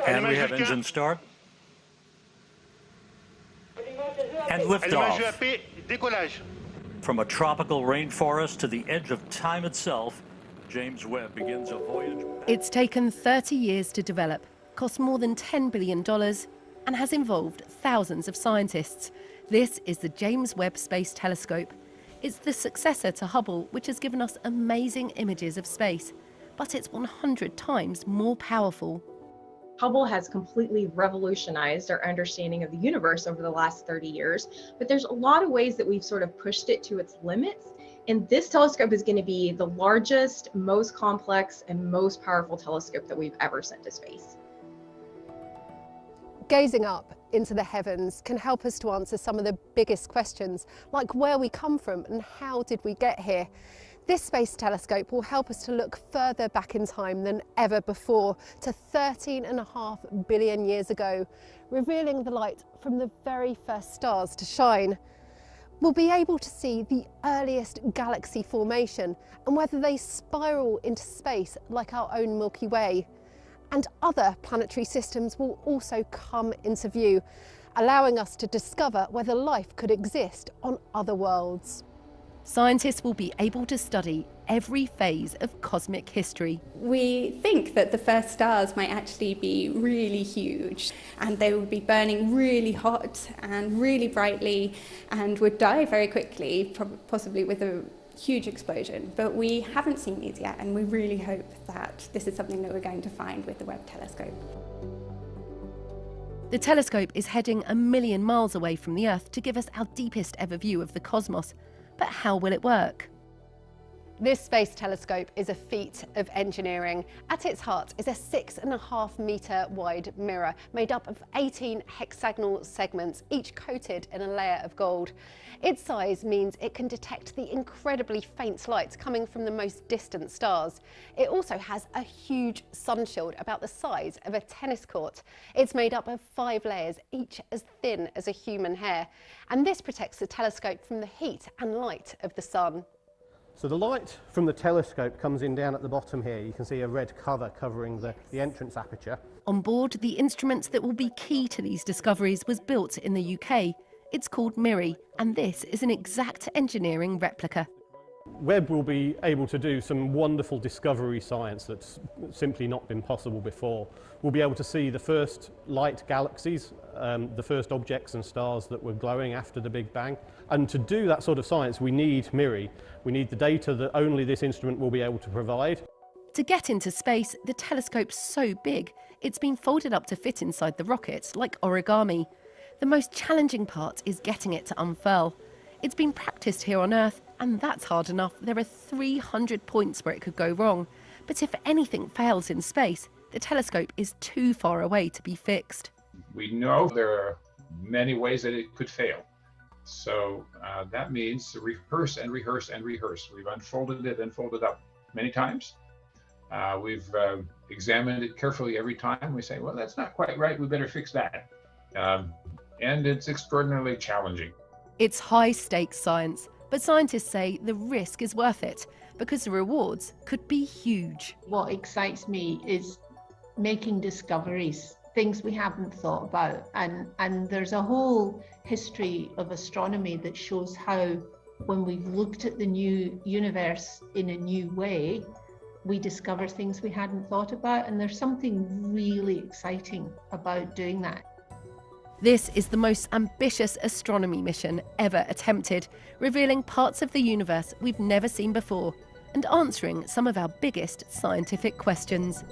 And we have engine start. And liftoff. Décollage. From a tropical rainforest to the edge of time itself, James Webb begins a voyage. It's taken 30 years to develop, cost more than $10 billion, and has involved thousands of scientists. This is the James Webb Space Telescope. It's the successor to Hubble, which has given us amazing images of space, but it's 100 times more powerful. Hubble has completely revolutionized our understanding of the universe over the last 30 years, but there's a lot of ways that we've sort of pushed it to its limits. And this telescope is going to be the largest, most complex, and most powerful telescope that we've ever sent to space. Gazing up into the heavens can help us to answer some of the biggest questions, like where we come from and how did we get here. This space telescope will help us to look further back in time than ever before, to 13.5 billion years ago, revealing the light from the very first stars to shine. We'll be able to see the earliest galaxy formation and whether they spiral into space like our own Milky Way. And other planetary systems will also come into view, allowing us to discover whether life could exist on other worlds. Scientists will be able to study every phase of cosmic history. We think that the first stars might actually be really huge, and they would be burning really hot and really brightly and would die very quickly, possibly with a huge explosion. But we haven't seen these yet, and we really hope that this is something that we're going to find with the Webb telescope. The telescope is heading 1 million miles away from the Earth to give us our deepest ever view of the cosmos. But how will it work? This space telescope is a feat of engineering. At its heart is a 6.5 metre wide mirror made up of 18 hexagonal segments, each coated in a layer of gold. Its size means it can detect the incredibly faint light coming from the most distant stars. It also has a huge sun shield about the size of a tennis court. It's made up of 5 layers, each as thin as a human hair. And this protects the telescope from the heat and light of the sun. So the light from the telescope comes in down at the bottom here. You can see a red cover covering the entrance aperture. On board, the instrument that will be key to these discoveries was built in the UK. It's called MIRI, and this is an exact engineering replica. Webb will be able to do some wonderful discovery science that's simply not been possible before. We'll be able to see the first light galaxies, the first objects and stars that were glowing after the Big Bang. And to do that sort of science, we need MIRI. We need the data that only this instrument will be able to provide. To get into space, the telescope's so big, it's been folded up to fit inside the rocket, like origami. The most challenging part is getting it to unfurl. It's been practiced here on Earth, and that's hard enough. There are 300 points where it could go wrong. But if anything fails in space, the telescope is too far away to be fixed. We know there are many ways that it could fail. So that means rehearse and rehearse and rehearse. We've unfolded it and folded up many times. We've examined it carefully every time. We say, well, that's not quite right. We better fix that. And it's extraordinarily challenging. It's high-stakes science, but scientists say the risk is worth it because the rewards could be huge. What excites me is making discoveries, things we haven't thought about. And there's a whole history of astronomy that shows how when we've looked at the new universe in a new way, we discover things we hadn't thought about. And there's something really exciting about doing that. This is the most ambitious astronomy mission ever attempted, revealing parts of the universe we've never seen before and answering some of our biggest scientific questions.